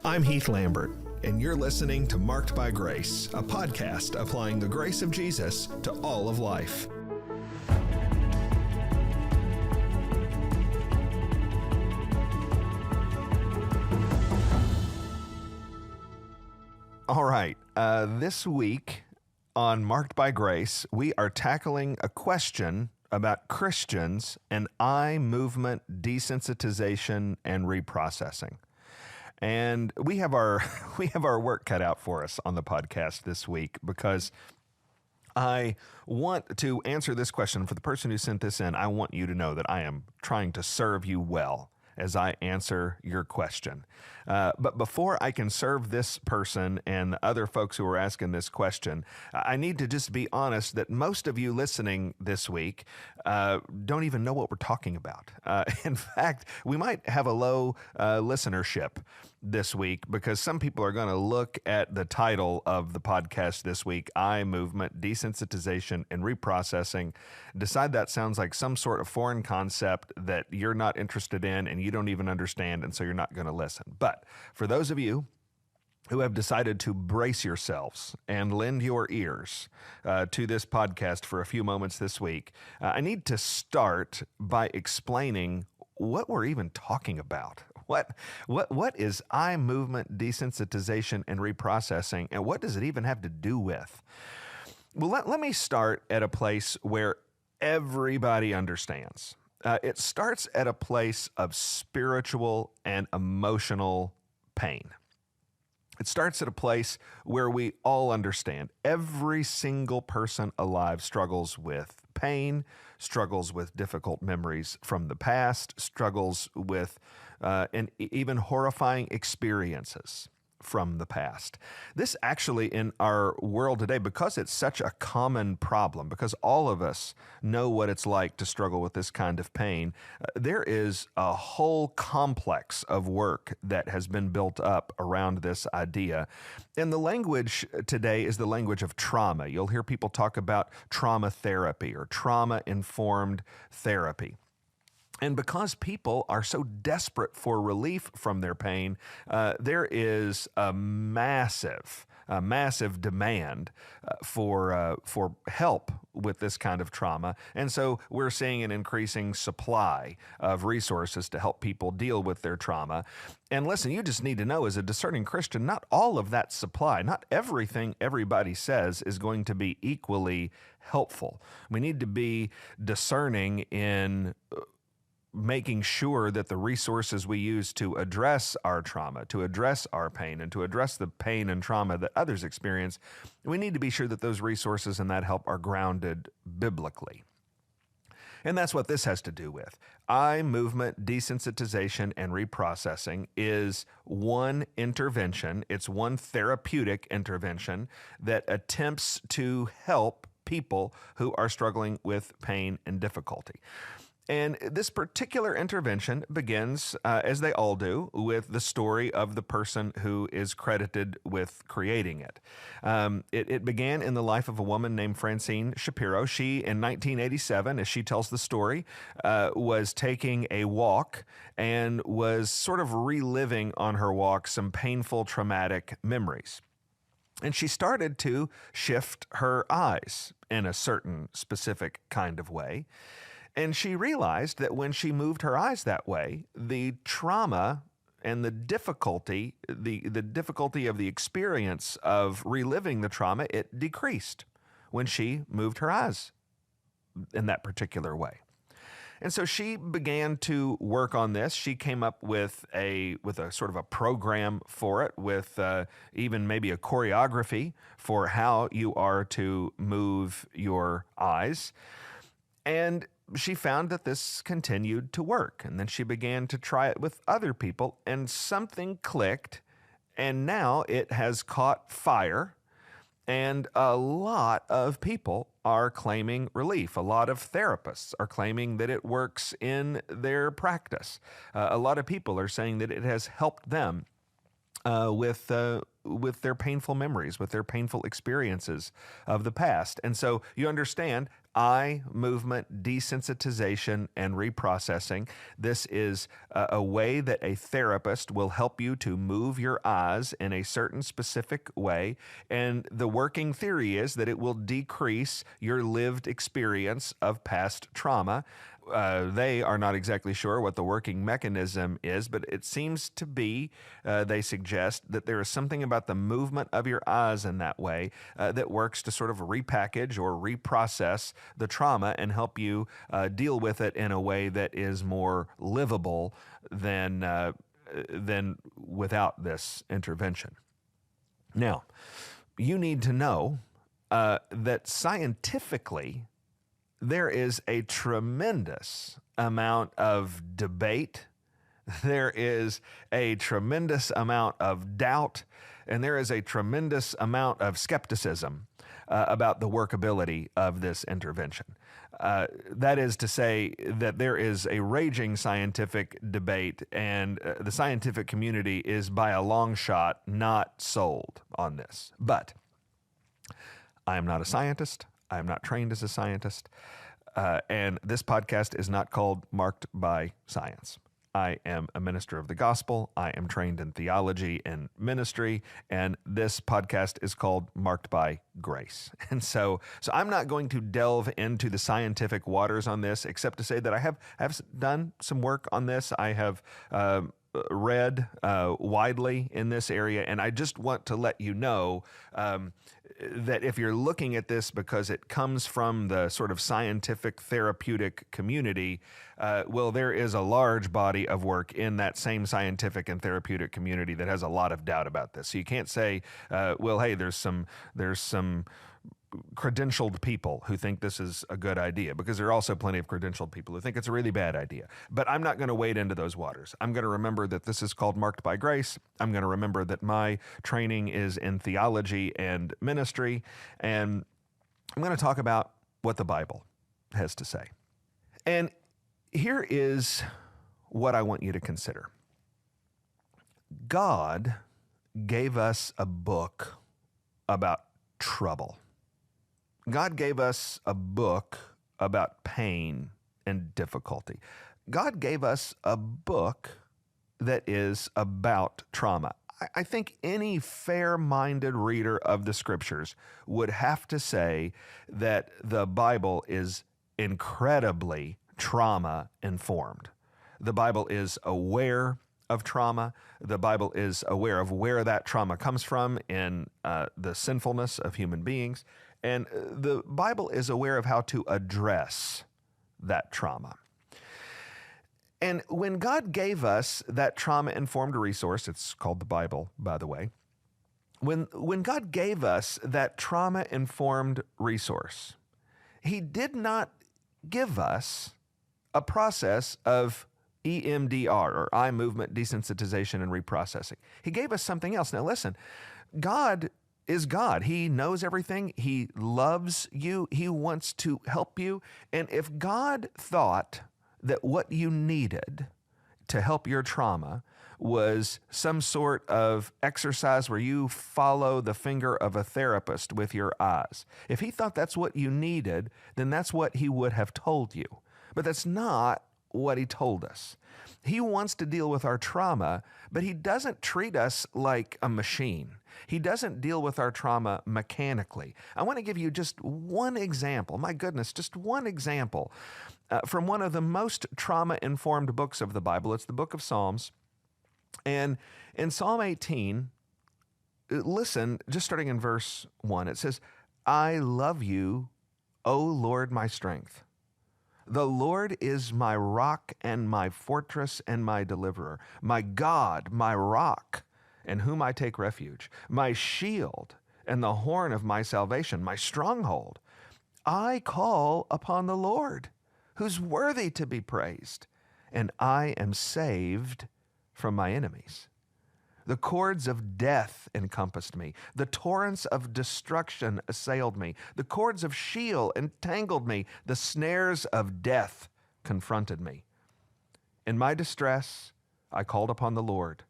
I'm Heath Lambert, and you're listening to Marked by Grace, a podcast applying the grace of Jesus to all of life. All right, this week on Marked by Grace, we are tackling a question about Christians and eye movement desensitization and reprocessing. And we have our work cut out for us on the podcast this week because I want to answer this question for the person who sent this in. I want you to know that I am trying to serve you well as I answer your question. But before I can serve this person and the other folks who are asking this question, I need to just be honest that most of you listening this week don't even know what we're talking about. In fact, we might have a low listenership this week because some people are going to look at the title of the podcast this week, Eye Movement, Desensitization, and Reprocessing, decide that sounds like some sort of foreign concept that you're not interested in and you don't even understand, and so you're not going to listen. But for those of you who have decided to brace yourselves and lend your ears to this podcast for a few moments this week, I need to start by explaining what we're even talking about. What is eye movement desensitization and reprocessing, and what does it even have to do with? Well, let me start at a place where everybody understands. It starts at a place of spiritual and emotional pain. It starts at a place where we all understand. Every single person alive struggles with pain, struggles with difficult memories from the past, struggles with and even horrifying experiences from the past. This actually in our world today, because it's such a common problem, because all of us know what it's like to struggle with this kind of pain, there is a whole complex of work that has been built up around this idea. And the language today is the language of trauma. You'll hear people talk about trauma therapy or trauma-informed therapy. And because people are so desperate for relief from their pain, there is a massive demand for help with this kind of trauma. And so we're seeing an increasing supply of resources to help people deal with their trauma. And listen, you just need to know as a discerning Christian, not all of that supply, not everything everybody says is going to be equally helpful. We need to be discerning in making sure that the resources we use to address our trauma, to address our pain, and to address the pain and trauma that others experience, we need to be sure that those resources and that help are grounded biblically. And that's what this has to do with. Eye movement desensitization and reprocessing is one intervention. It's one therapeutic intervention that attempts to help people who are struggling with pain and difficulty. And this particular intervention begins, as they all do, with the story of the person who is credited with creating it. It began in the life of a woman named Francine Shapiro. She, in 1987, as she tells the story, was taking a walk and was sort of reliving on her walk some painful, traumatic memories. And she started to shift her eyes in a certain specific kind of way. And she realized that when she moved her eyes that way, the trauma and the difficulty of the experience of reliving the trauma, it decreased when she moved her eyes in that particular way. And so she began to work on this. She came up with a sort of a program for it, with even maybe a choreography for how you are to move your eyes. And she found that this continued to work, and then she began to try it with other people, and something clicked, and now it has caught fire, and a lot of people are claiming relief. A lot of therapists are claiming that it works in their practice. A lot of people are saying that it has helped them with their painful memories, with their painful experiences of the past. And so you understand, eye movement desensitization and reprocessing. This is a way that a therapist will help you to move your eyes in a certain specific way. And the working theory is that it will decrease your lived experience of past trauma. They are not exactly sure what the working mechanism is, but it seems to be, they suggest, that there is something about the movement of your eyes in that way that works to sort of repackage or reprocess the trauma and help you deal with it in a way that is more livable than without this intervention. Now, you need to know that scientifically, there is a tremendous amount of debate. There is a tremendous amount of doubt, and there is a tremendous amount of skepticism about the workability of this intervention. That is to say that there is a raging scientific debate, and the scientific community is by a long shot not sold on this. But I am not a scientist. I am not trained as a scientist, and this podcast is not called Marked by Science. I am a minister of the gospel. I am trained in theology and ministry, and this podcast is called Marked by Grace. And so I'm not going to delve into the scientific waters on this, except to say that I have done some work on this. I have read widely in this area, and I just want to let you know that if you're looking at this because it comes from the sort of scientific therapeutic community, well, there is a large body of work in that same scientific and therapeutic community that has a lot of doubt about this. So you can't say, well, hey, there's some credentialed people who think this is a good idea, because there are also plenty of credentialed people who think it's a really bad idea. But I'm not going to wade into those waters. I'm going to remember that this is called Marked by Grace. I'm going to remember that my training is in theology and ministry, and I'm going to talk about what the Bible has to say. And here is what I want you to consider. God gave us a book about trouble. God gave us a book about pain and difficulty. God gave us a book that is about trauma. I think any fair-minded reader of the scriptures would have to say that the Bible is incredibly trauma-informed. The Bible is aware of trauma. The Bible is aware of where that trauma comes from in the sinfulness of human beings. And the Bible is aware of how to address that trauma. And when God gave us that trauma-informed resource, it's called the Bible, by the way, when God gave us that trauma-informed resource, He did not give us a process of EMDR, or eye movement desensitization and reprocessing. He gave us something else. Now listen, God is God. He knows everything. He loves you. He wants to help you. And if God thought that what you needed to help your trauma was some sort of exercise where you follow the finger of a therapist with your eyes, if He thought that's what you needed, then that's what He would have told you. But that's not what He told us. He wants to deal with our trauma, but He doesn't treat us like a machine. He doesn't deal with our trauma mechanically. I want to give you just one example. My goodness, just one example from one of the most trauma-informed books of the Bible. It's the book of Psalms. And in Psalm 18, listen, just starting in verse 1, it says, "I love you, O Lord, my strength. The Lord is my rock and my fortress and my deliverer, my God, my rock, in whom I take refuge, my shield and the horn of my salvation, my stronghold. I call upon the Lord, who's worthy to be praised, and I am saved from my enemies. The cords of death encompassed me. The torrents of destruction assailed me. The cords of Sheol entangled me. The snares of death confronted me. In my distress, I called upon the Lord.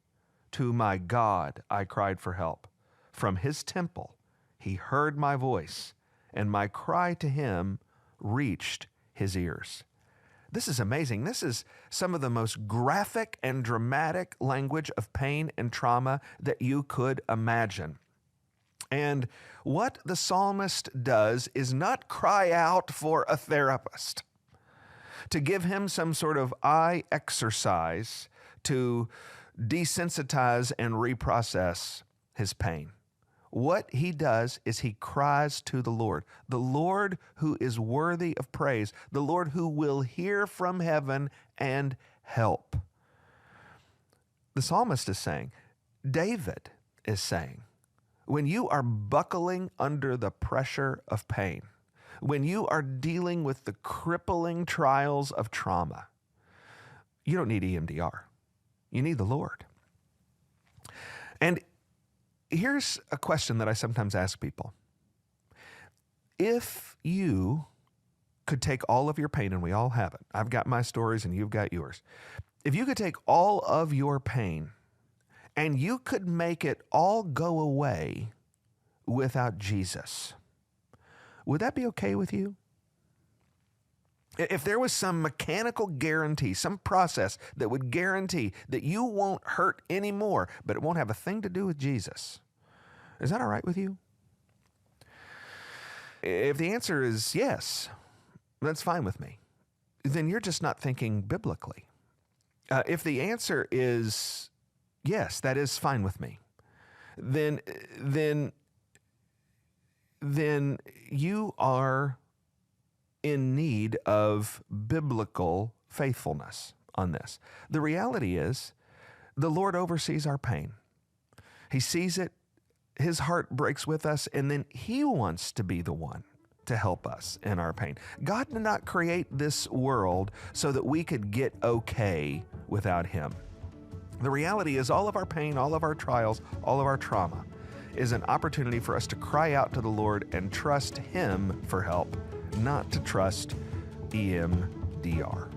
To my God, I cried for help. From His temple, He heard my voice, and my cry to Him reached his ears. This is amazing. This is some of the most graphic and dramatic language of pain and trauma that you could imagine. And what the psalmist does is not cry out for a therapist to give him some sort of eye exercise to desensitize and reprocess his pain. What he does is he cries to the Lord who is worthy of praise, the Lord who will hear from heaven and help. The psalmist is saying, David is saying, when you are buckling under the pressure of pain, when you are dealing with the crippling trials of trauma, you don't need EMDR. You need the Lord. And here's a question that I sometimes ask people. If you could take all of your pain, and we all have it, I've got my stories and you've got yours. If you could take all of your pain and you could make it all go away without Jesus, would that be okay with you? If there was some mechanical guarantee, some process that would guarantee that you won't hurt anymore, but it won't have a thing to do with Jesus, is that all right with you? If the answer is yes, that's fine with me. Then you're just not thinking biblically. If the answer is yes, that is fine with me, then you are in need of biblical faithfulness on this. The reality is, the Lord oversees our pain. He sees it, his heart breaks with us, and then he wants to be the one to help us in our pain. God did not create this world so that we could get okay without him. The reality is, all of our pain, all of our trials, all of our trauma is an opportunity for us to cry out to the Lord and trust him for help, not to trust EMDR.